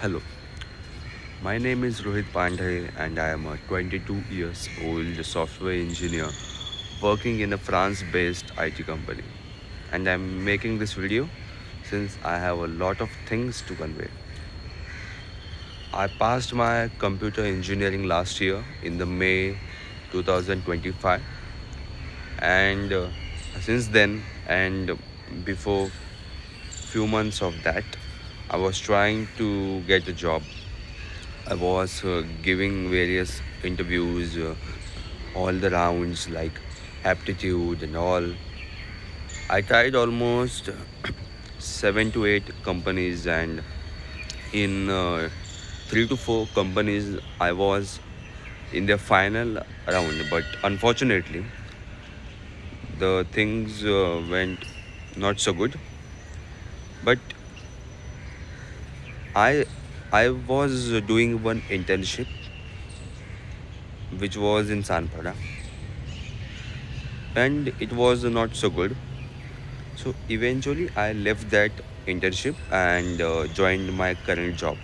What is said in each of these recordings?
Hello, my name is Rohit Pandey and I am a 22 years old software engineer working in a France-based IT company. And I'm making this video since I have a lot of things to convey. I passed my computer engineering last year in the May 2025 and since then and before few months of that I was trying to get a job. I was giving various interviews, all the rounds like aptitude and all. I tried almost 7 to 8 companies, and in 3 to 4 companies, I was in the final round. But unfortunately, the things went not so good. But I I was doing one internship which was in Sanpada, and it was not so good. So eventually, I left that internship and joined my current job.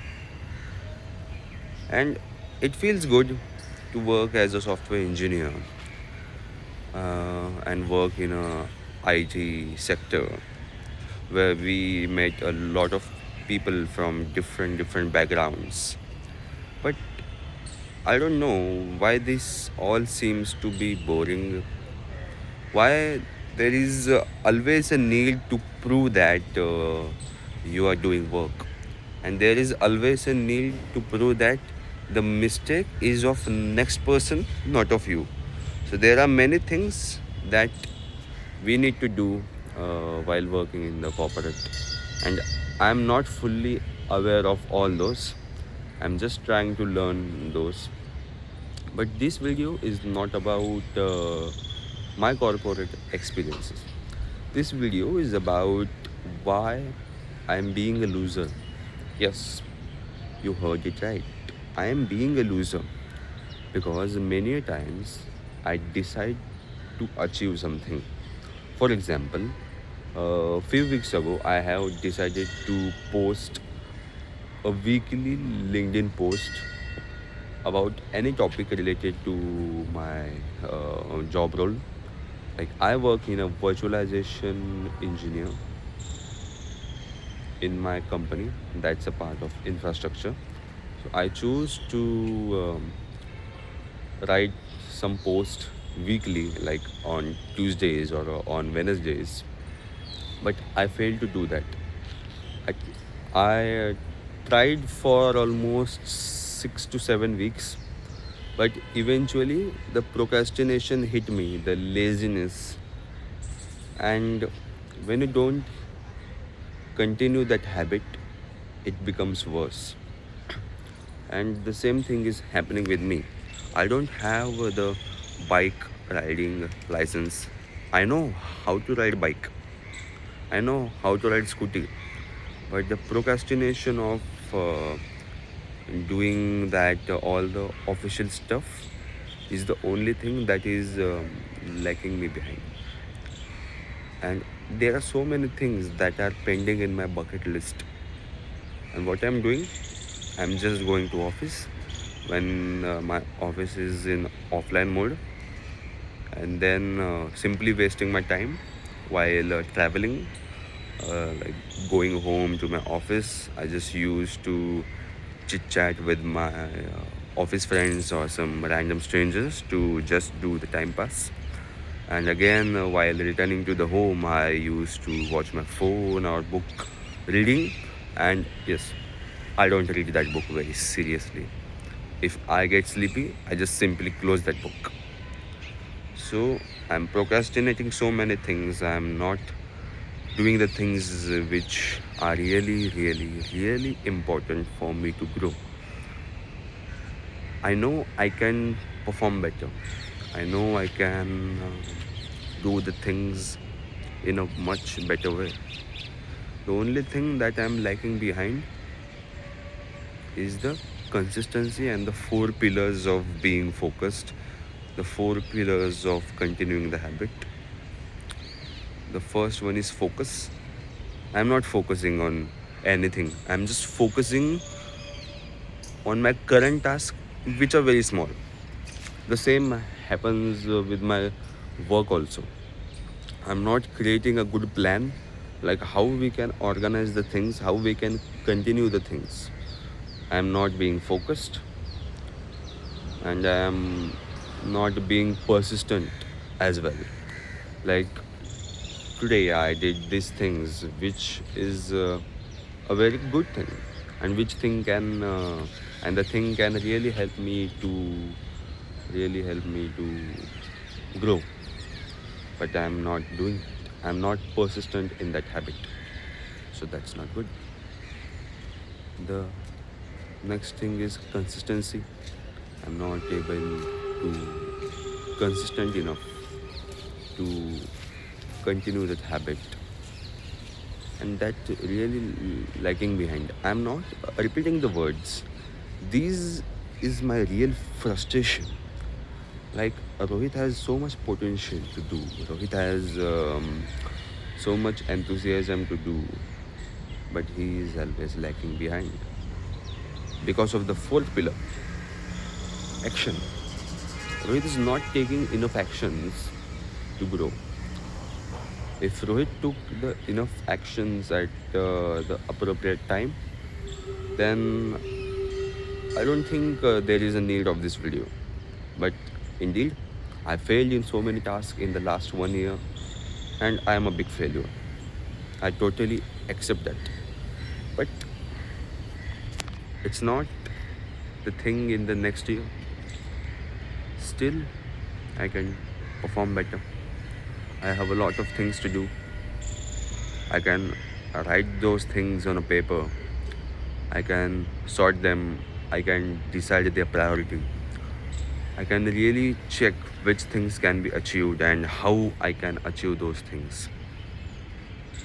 And it feels good to work as a software engineer and work in a IT sector where we met a lot of people from different backgrounds. But I don't know why this all seems to be boring. Why there is always a need to prove that you are doing work, and there is always a need to prove that the mistake is of next person, not of you. So there are many things that we need to do while working in the corporate, and I'm not fully aware of all those. I'm just trying to learn those. But this video is not about my corporate experiences. This video is about why I'm being a loser. Yes, you heard it right. I am being a loser because many a times I decide to achieve something. For example, a few weeks ago, I have decided to post a weekly LinkedIn post about any topic related to my job role. Like I work in a virtualization engineer in my company. That's a part of infrastructure. So I choose to write some post weekly, like on Tuesdays or on Wednesdays. But I failed to do that. I tried for almost 6 to 7 weeks, but eventually the procrastination hit me, the laziness, and when you don't continue that habit, it becomes worse. And the same thing is happening with me. I don't have the bike riding license. I know how to ride bike. I know how to ride scooty, but the procrastination of doing that all the official stuff is the only thing that is lacking me behind. And there are so many things that are pending in my bucket list. And what I'm doing, I'm just going to office when my office is in offline mode, and then simply wasting my time while traveling, like going home to my office. I just used to chit chat with my office friends or some random strangers to just do the time pass. And again, while returning to the home, I used to watch my phone or book reading. And yes, I don't read that book very seriously. If I get sleepy, I just simply close that book. So I'm procrastinating so many things. I'm not doing the things which are really important for me to grow. I know I can perform better. I know I can do the things in a much better way. The only thing that I'm lacking behind is the consistency and the 4 pillars of being focused, the 4 pillars of continuing the habit. The first one is focus. I'm not focusing on anything, I'm just focusing on my current tasks, which are very small. The same happens with my work also. I'm not creating a good plan, like how we can organize the things, how we can continue the things. I'm not being focused, and I am not being persistent as well. Like today, I did these things, which is a very good thing, and which thing can and the thing can really help me to grow. But I'm not doing it. I'm not persistent in that habit, so that's not good. The next thing is consistency. I'm not able to consistent enough to continue that habit, and that really lagging behind. I'm not repeating the words. These is my real frustration. Like Rohit has so much potential to do. Rohit has so much enthusiasm to do, but he is always lacking behind because of the fourth pillar, action. Rohit is not taking enough actions to grow. If Rohit took the enough actions at the appropriate time, then I don't think there is a need of this video. But indeed, I failed in so many tasks in the last 1 year, and I am a big failure. I totally accept that. But it's not the thing in the next year. Still, I can perform better. I have a lot of things to do. I can write those things on a paper. I can sort them. I can decide their priority. I can really check which things can be achieved and how I can achieve those things.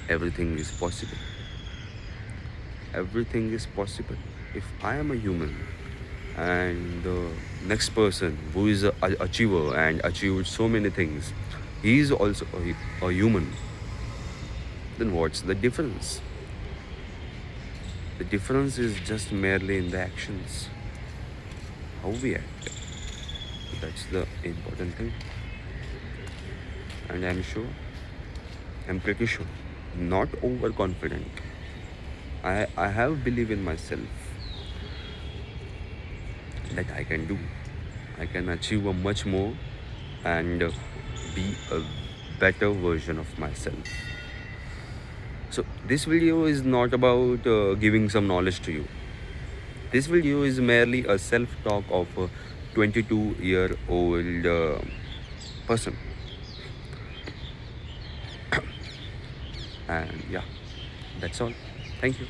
Everything is possible. Everything is possible. If I am a human and the next person who is a achiever and achieved so many things, he is also a human, then what's the difference? The difference is just merely in the actions, how we act. That's the important thing. And I'm pretty sure, not overconfident. I have belief in myself that I can do. I can achieve a much more and be a better version of myself. So this video is not about giving some knowledge to you. This video is merely a self-talk of a 22-year-old person. And yeah, that's all. Thank you.